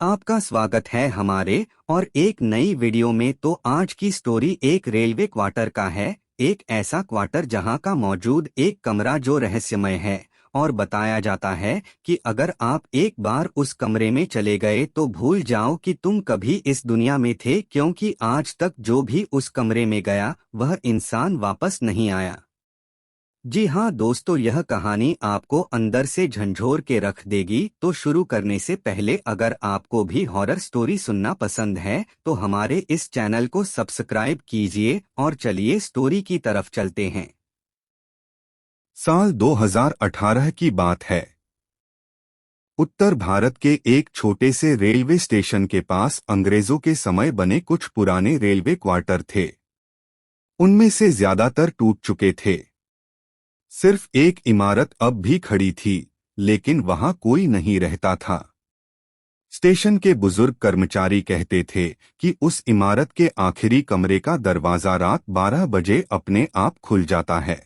आपका स्वागत है हमारे और एक नई वीडियो में। तो आज की स्टोरी एक रेलवे क्वार्टर का है। एक ऐसा क्वार्टर जहां का मौजूद एक कमरा जो रहस्यमय है और बताया जाता है कि अगर आप एक बार उस कमरे में चले गए तो भूल जाओ कि तुम कभी इस दुनिया में थे, क्योंकि आज तक जो भी उस कमरे में गया वह इंसान वापस नहीं आया। जी हाँ दोस्तों, यह कहानी आपको अंदर से झंझोर के रख देगी। तो शुरू करने से पहले अगर आपको भी हॉरर स्टोरी सुनना पसंद है तो हमारे इस चैनल को सब्सक्राइब कीजिए और चलिए स्टोरी की तरफ चलते हैं। साल 2018 की बात है। उत्तर भारत के एक छोटे से रेलवे स्टेशन के पास अंग्रेजों के समय बने कुछ पुराने रेलवे क्वार्टर थे। उनमें से ज्यादातर टूट चुके थे। सिर्फ एक इमारत अब भी खड़ी थी, लेकिन वहां कोई नहीं रहता था। स्टेशन के बुजुर्ग कर्मचारी कहते थे कि उस इमारत के आखिरी कमरे का दरवाजा रात 12 बजे अपने आप खुल जाता है।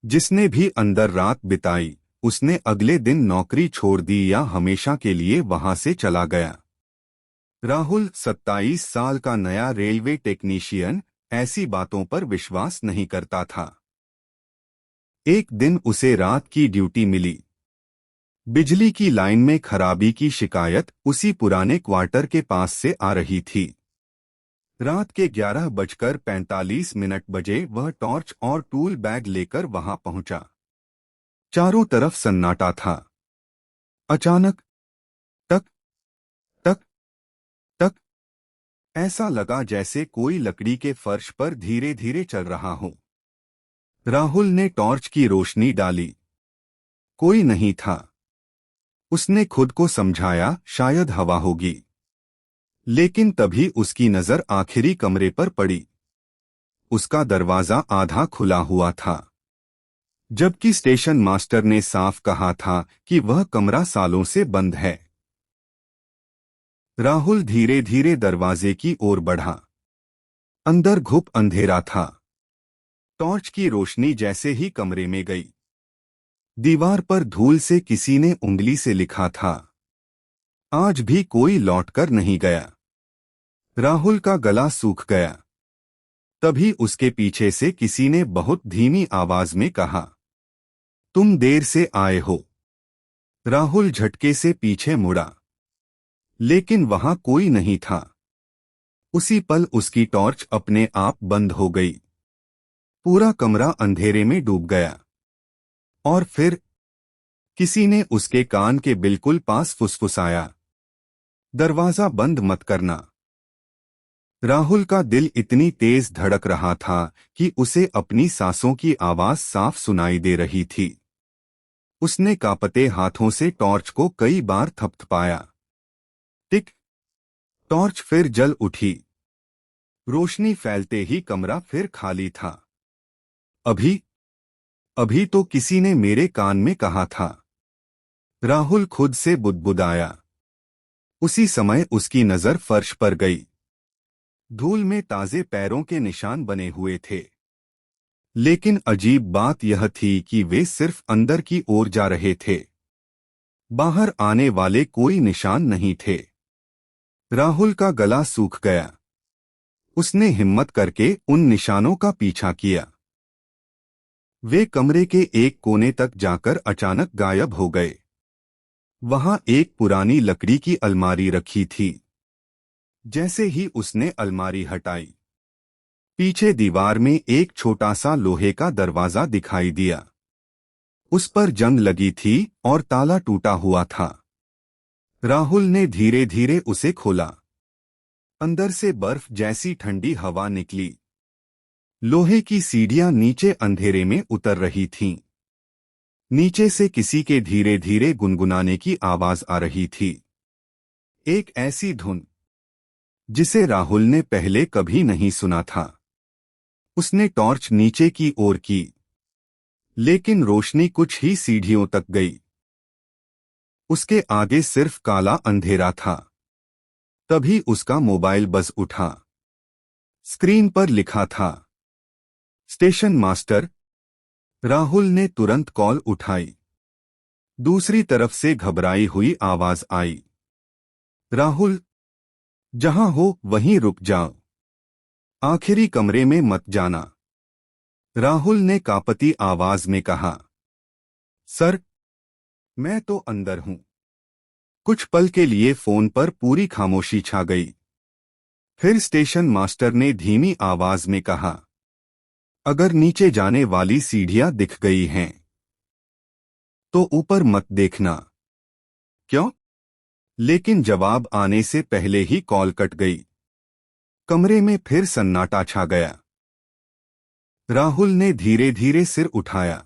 जिसने भी अंदर रात बिताई, उसने अगले दिन नौकरी छोड़ दी या हमेशा के लिए वहां से चला गया। राहुल 27 साल का नया रेलवे टेक्नीशियन ऐसी बातों पर विश्वास नहीं करता था। एक दिन उसे रात की ड्यूटी मिली। बिजली की लाइन में खराबी की शिकायत उसी पुराने क्वार्टर के पास से आ रही थी। रात के 11:45 बजे वह टॉर्च और टूल बैग लेकर वहां पहुंचा। चारों तरफ सन्नाटा था। अचानक टक टक टक, ऐसा लगा जैसे कोई लकड़ी के फर्श पर धीरे धीरे चल रहा हो। राहुल ने टॉर्च की रोशनी डाली। कोई नहीं था। उसने खुद को समझाया शायद हवा होगी। लेकिन तभी उसकी नजर आखिरी कमरे पर पड़ी। उसका दरवाजा आधा खुला हुआ था, जबकि स्टेशन मास्टर ने साफ कहा था कि वह कमरा सालों से बंद है। राहुल धीरे धीरे दरवाजे की ओर बढ़ा। अंदर घुप अंधेरा था। टॉर्च की रोशनी जैसे ही कमरे में गई, दीवार पर धूल से किसी ने उंगली से लिखा था, आज भी कोई लौटकर नहीं गया। राहुल का गला सूख गया। तभी उसके पीछे से किसी ने बहुत धीमी आवाज में कहा, तुम देर से आए हो। राहुल झटके से पीछे मुड़ा, लेकिन वहां कोई नहीं था। उसी पल उसकी टॉर्च अपने आप बंद हो गई। पूरा कमरा अंधेरे में डूब गया। और फिर किसी ने उसके कान के बिल्कुल पास फुसफुसाया, दरवाजा बंद मत करना। राहुल का दिल इतनी तेज धड़क रहा था कि उसे अपनी सांसों की आवाज साफ सुनाई दे रही थी। उसने कांपते हाथों से टॉर्च को कई बार थपथपाया। टिक। टॉर्च फिर जल उठी। रोशनी फैलते ही कमरा फिर खाली था। अभी अभी तो किसी ने मेरे कान में कहा था। राहुल खुद से बुदबुदाया। उसी समय उसकी नजर फर्श पर गई। धूल में ताजे पैरों के निशान बने हुए थे। लेकिन अजीब बात यह थी कि वे सिर्फ अंदर की ओर जा रहे थे। बाहर आने वाले कोई निशान नहीं थे। राहुल का गला सूख गया। उसने हिम्मत करके उन निशानों का पीछा किया। वे कमरे के एक कोने तक जाकर अचानक गायब हो गए। वहां एक पुरानी लकड़ी की अलमारी रखी थी। जैसे ही उसने अलमारी हटाई, पीछे दीवार में एक छोटा सा लोहे का दरवाजा दिखाई दिया। उस पर जंग लगी थी और ताला टूटा हुआ था। राहुल ने धीरे धीरे उसे खोला। अंदर से बर्फ जैसी ठंडी हवा निकली। लोहे की सीढ़ियां नीचे अंधेरे में उतर रही थीं। नीचे से किसी के धीरे धीरे गुनगुनाने की आवाज आ रही थी। एक ऐसी धुन जिसे राहुल ने पहले कभी नहीं सुना था। उसने टॉर्च नीचे की ओर की, लेकिन रोशनी कुछ ही सीढ़ियों तक गई। उसके आगे सिर्फ काला अंधेरा था। तभी उसका मोबाइल बज उठा। स्क्रीन पर लिखा था, स्टेशन मास्टर। राहुल ने तुरंत कॉल उठाई। दूसरी तरफ से घबराई हुई आवाज आई, राहुल, जहां हो वहीं रुक जाओ। आखिरी कमरे में मत जाना। राहुल ने कांपती आवाज में कहा। सर, मैं तो अंदर हूं। कुछ पल के लिए फोन पर पूरी खामोशी छा गई। फिर स्टेशन मास्टर ने धीमी आवाज में कहा, अगर नीचे जाने वाली सीढ़ियां दिख गई हैं तो ऊपर मत देखना। क्यों? लेकिन जवाब आने से पहले ही कॉल कट गई। कमरे में फिर सन्नाटा छा गया। राहुल ने धीरे धीरे सिर उठाया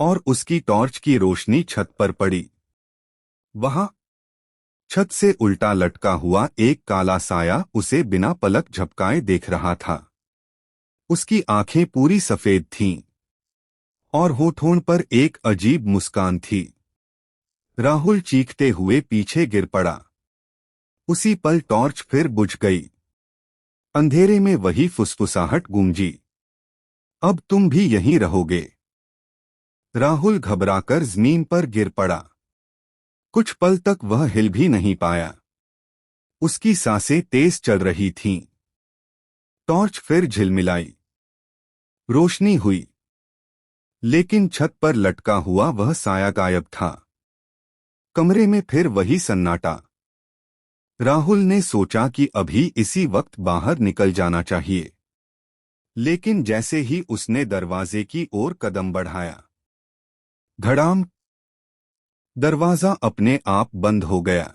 और उसकी टॉर्च की रोशनी छत पर पड़ी। वहां छत से उल्टा लटका हुआ एक काला साया उसे बिना पलक झपकाए देख रहा था। उसकी आंखें पूरी सफेद थीं और होठों पर एक अजीब मुस्कान थी। राहुल चीखते हुए पीछे गिर पड़ा। उसी पल टॉर्च फिर बुझ गई। अंधेरे में वही फुसफुसाहट गूंजी, अब तुम भी यहीं रहोगे। राहुल घबराकर जमीन पर गिर पड़ा। कुछ पल तक वह हिल भी नहीं पाया। उसकी सांसें तेज चल रही थीं। टॉर्च फिर झिलमिलाई। रोशनी हुई, लेकिन छत पर लटका हुआ वह साया गायब था। कमरे में फिर वही सन्नाटा। राहुल ने सोचा कि अभी इसी वक्त बाहर निकल जाना चाहिए, लेकिन जैसे ही उसने दरवाजे की ओर कदम बढ़ाया, धड़ाम, दरवाजा अपने आप बंद हो गया।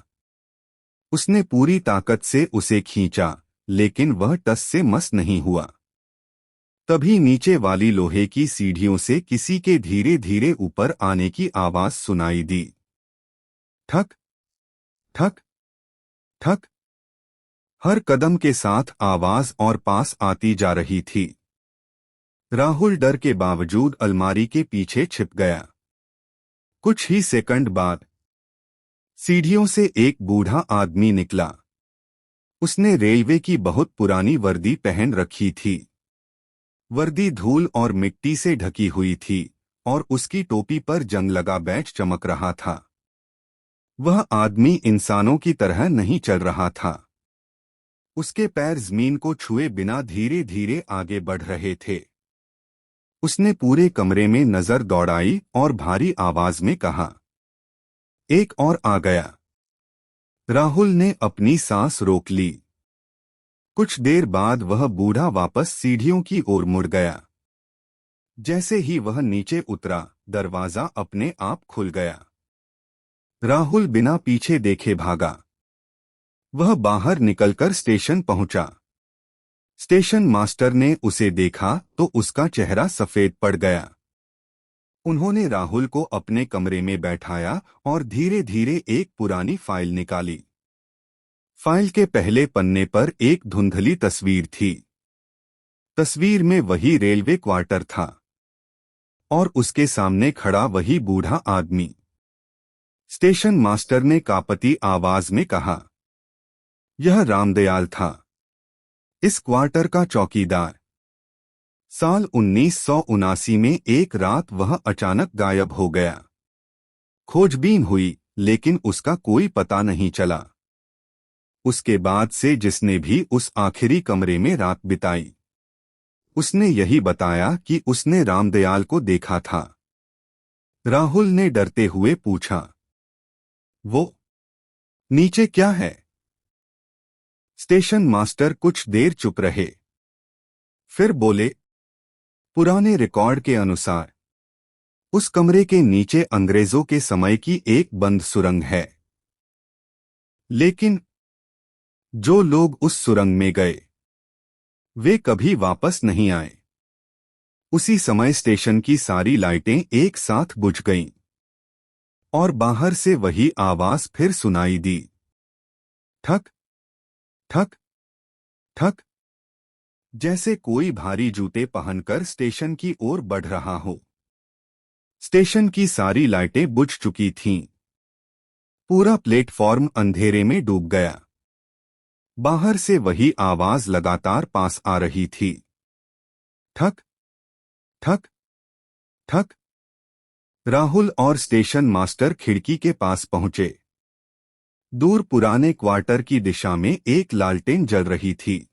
उसने पूरी ताकत से उसे खींचा, लेकिन वह टस से मस नहीं हुआ। तभी नीचे वाली लोहे की सीढ़ियों से किसी के धीरे धीरे ऊपर आने की आवाज सुनाई दी। ठक ठक ठक। हर कदम के साथ आवाज और पास आती जा रही थी। राहुल डर के बावजूद अलमारी के पीछे छिप गया। कुछ ही सेकंड बाद सीढ़ियों से एक बूढ़ा आदमी निकला। उसने रेलवे की बहुत पुरानी वर्दी पहन रखी थी। वर्दी धूल और मिट्टी से ढकी हुई थी और उसकी टोपी पर जंग लगा बैच चमक रहा था। वह आदमी इंसानों की तरह नहीं चल रहा था। उसके पैर जमीन को छुए बिना धीरे धीरे आगे बढ़ रहे थे। उसने पूरे कमरे में नजर दौड़ाई और भारी आवाज में कहा, एक और आ गया। राहुल ने अपनी सांस रोक ली। कुछ देर बाद वह बूढ़ा वापस सीढ़ियों की ओर मुड़ गया। जैसे ही वह नीचे उतरा, दरवाजा अपने आप खुल गया। राहुल बिना पीछे देखे भागा। वह बाहर निकलकर स्टेशन पहुंचा। स्टेशन मास्टर ने उसे देखा तो उसका चेहरा सफेद पड़ गया। उन्होंने राहुल को अपने कमरे में बैठाया और धीरे धीरे एक पुरानी फाइल निकाली। फाइल के पहले पन्ने पर एक धुंधली तस्वीर थी। तस्वीर में वही रेलवे क्वार्टर था और उसके सामने खड़ा वही बूढ़ा आदमी। स्टेशन मास्टर ने कांपती आवाज में कहा, यह रामदयाल था, इस क्वार्टर का चौकीदार। साल 1979 में एक रात वह अचानक गायब हो गया। खोजबीन हुई, लेकिन उसका कोई पता नहीं चला। उसके बाद से जिसने भी उस आखिरी कमरे में रात बिताई, उसने यही बताया कि उसने रामदयाल को देखा था। राहुल ने डरते हुए पूछा, वो नीचे क्या है? स्टेशन मास्टर कुछ देर चुप रहे। फिर बोले, पुराने रिकॉर्ड के अनुसार उस कमरे के नीचे अंग्रेजों के समय की एक बंद सुरंग है, लेकिन जो लोग उस सुरंग में गए वे कभी वापस नहीं आए। उसी समय स्टेशन की सारी लाइटें एक साथ बुझ गईं और बाहर से वही आवाज फिर सुनाई दी। ठक ठक ठक, जैसे कोई भारी जूते पहनकर स्टेशन की ओर बढ़ रहा हो। स्टेशन की सारी लाइटें बुझ चुकी थीं। पूरा प्लेटफॉर्म अंधेरे में डूब गया। बाहर से वही आवाज लगातार पास आ रही थी। ठक ठक ठक। राहुल और स्टेशन मास्टर खिड़की के पास पहुंचे। दूर पुराने क्वार्टर की दिशा में एक लालटेन जल रही थी,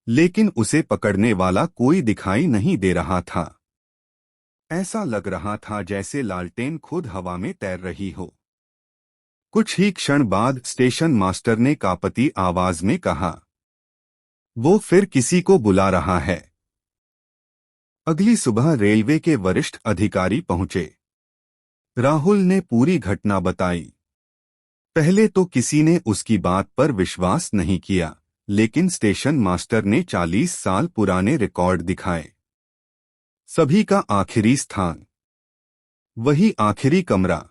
लेकिन उसे पकड़ने वाला कोई दिखाई नहीं दे रहा था। ऐसा लग रहा था जैसे लालटेन खुद हवा में तैर रही हो। कुछ ही क्षण बाद स्टेशन मास्टर ने कांपती आवाज में कहा, वो फिर किसी को बुला रहा है। अगली सुबह रेलवे के वरिष्ठ अधिकारी पहुंचे। राहुल ने पूरी घटना बताई। पहले तो किसी ने उसकी बात पर विश्वास नहीं किया, लेकिन स्टेशन मास्टर ने 40 साल पुराने रिकॉर्ड दिखाए। सभी का आखिरी स्थान, वही आखिरी कमरा।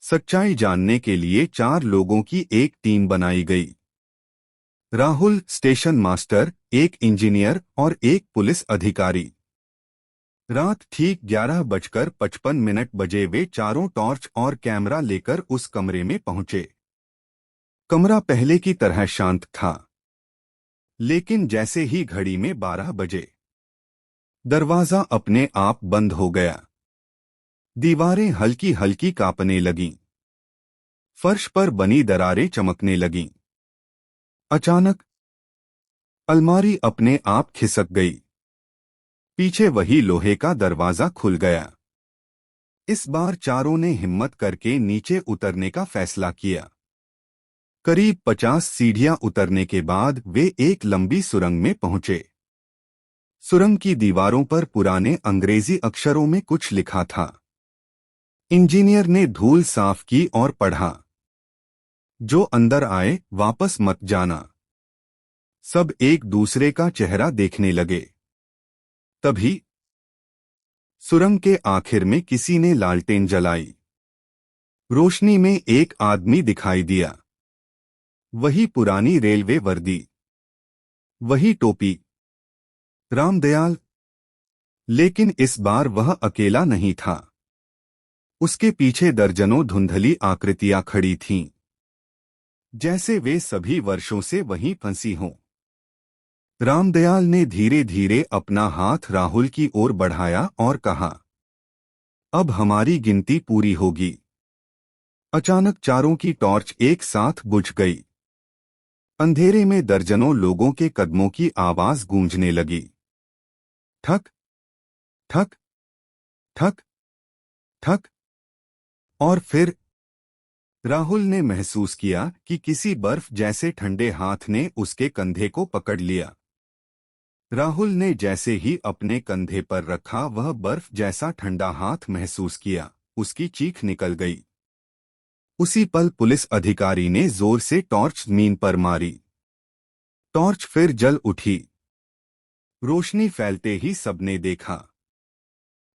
सच्चाई जानने के लिए 4 लोगों की एक टीम बनाई गई। राहुल, स्टेशन मास्टर, एक इंजीनियर और एक पुलिस अधिकारी। रात ठीक 11:55 बजे वे चारों टॉर्च और कैमरा लेकर उस कमरे में पहुंचे। कमरा पहले की तरह शांत था, लेकिन जैसे ही घड़ी में 12 बजे, दरवाजा अपने आप बंद हो गया। दीवारें हल्की हल्की कांपने लगीं। फर्श पर बनी दरारें चमकने लगीं। अचानक अलमारी अपने आप खिसक गई। पीछे वही लोहे का दरवाजा खुल गया। इस बार चारों ने हिम्मत करके नीचे उतरने का फैसला किया। करीब 50 सीढ़ियां उतरने के बाद वे एक लंबी सुरंग में पहुंचे। सुरंग की दीवारों पर पुराने अंग्रेजी अक्षरों में कुछ लिखा था। इंजीनियर ने धूल साफ की और पढ़ा, जो अंदर आए वापस मत जाना। सब एक दूसरे का चेहरा देखने लगे। तभी सुरंग के आखिर में किसी ने लालटेन जलाई। रोशनी में एक आदमी दिखाई दिया। वही पुरानी रेलवे वर्दी, वही टोपी, रामदयाल। लेकिन इस बार वह अकेला नहीं था। उसके पीछे दर्जनों धुंधली आकृतियां खड़ी थीं, जैसे वे सभी वर्षों से वहीं फंसी हों। रामदयाल ने धीरे धीरे अपना हाथ राहुल की ओर बढ़ाया और कहा, अब हमारी गिनती पूरी होगी। अचानक चारों की टॉर्च एक साथ बुझ गई। अंधेरे में दर्जनों लोगों के कदमों की आवाज गूंजने लगी। ठक ठक ठक ठक। और फिर राहुल ने महसूस किया कि किसी बर्फ जैसे ठंडे हाथ ने उसके कंधे को पकड़ लिया। राहुल ने जैसे ही अपने कंधे पर रखा, वह बर्फ जैसा ठंडा हाथ महसूस किया। उसकी चीख निकल गई। उसी पल पुलिस अधिकारी ने जोर से टॉर्च जमीन पर मारी। टॉर्च फिर जल उठी। रोशनी फैलते ही सबने देखा,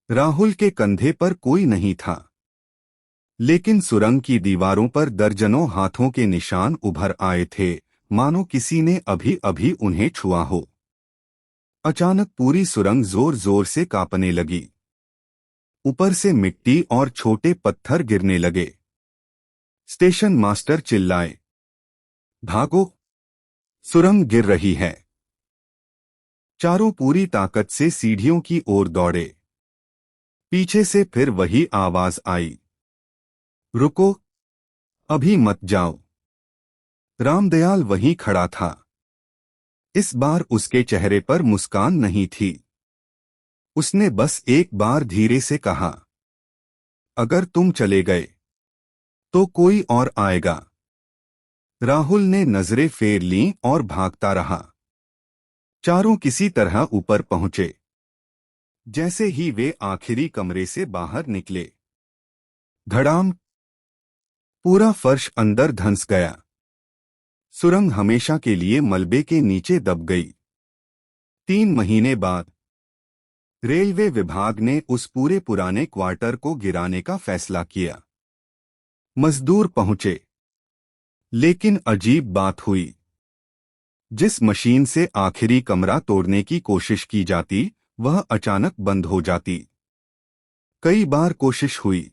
राहुल के कंधे पर कोई नहीं था, लेकिन सुरंग की दीवारों पर दर्जनों हाथों के निशान उभर आए थे, मानो किसी ने अभी अभी उन्हें छुआ हो। अचानक पूरी सुरंग जोर जोर से कांपने लगी। ऊपर से मिट्टी और छोटे पत्थर गिरने लगे। स्टेशन मास्टर चिल्लाए, भागो, सुरंग गिर रही है। चारों पूरी ताकत से सीढ़ियों की ओर दौड़े। पीछे से फिर वही आवाज आई, रुको, अभी मत जाओ। रामदयाल वहीं खड़ा था। इस बार उसके चेहरे पर मुस्कान नहीं थी। उसने बस एक बार धीरे से कहा, अगर तुम चले गए तो कोई और आएगा। राहुल ने नजरें फेर लीं और भागता रहा। चारों किसी तरह ऊपर पहुंचे। जैसे ही वे आखिरी कमरे से बाहर निकले, धड़ाम, पूरा फर्श अंदर धंस गया। सुरंग हमेशा के लिए मलबे के नीचे दब गई। 3 महीने बाद रेलवे विभाग ने उस पूरे पुराने क्वार्टर को गिराने का फैसला किया। मजदूर पहुंचे, लेकिन अजीब बात हुई। जिस मशीन से आखिरी कमरा तोड़ने की कोशिश की जाती, वह अचानक बंद हो जाती। कई बार कोशिश हुई।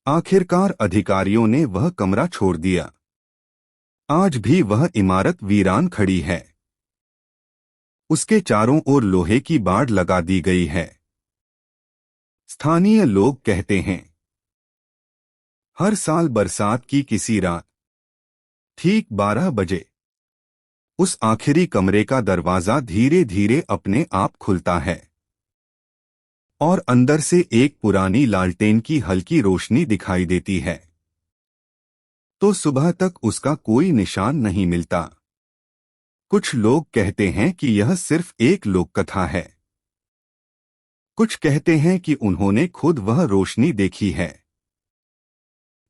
आखिरकार अधिकारियों ने वह कमरा छोड़ दिया। आज भी वह इमारत वीरान खड़ी है। उसके चारों ओर लोहे की बाड़ लगा दी गई है। स्थानीय लोग कहते हैं, हर साल बरसात की किसी रात ठीक 12 बजे उस आखिरी कमरे का दरवाजा धीरे धीरे अपने आप खुलता है और अंदर से एक पुरानी लालटेन की हल्की रोशनी दिखाई देती है। तो सुबह तक उसका कोई निशान नहीं मिलता। कुछ लोग कहते हैं कि यह सिर्फ एक लोक कथा है। कुछ कहते हैं कि उन्होंने खुद वह रोशनी देखी है।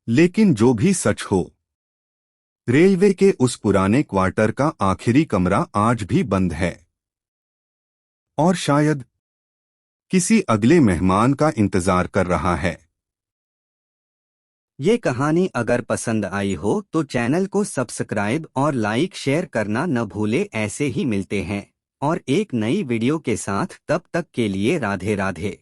लेकिन जो भी सच हो, रेलवे के उस पुराने क्वार्टर का आखिरी कमरा आज भी बंद है और शायद किसी अगले मेहमान का इंतजार कर रहा है। ये कहानी अगर पसंद आई हो तो चैनल को सब्सक्राइब और लाइक शेयर करना न भूले। ऐसे ही मिलते हैं और एक नई वीडियो के साथ। तब तक के लिए राधे राधे।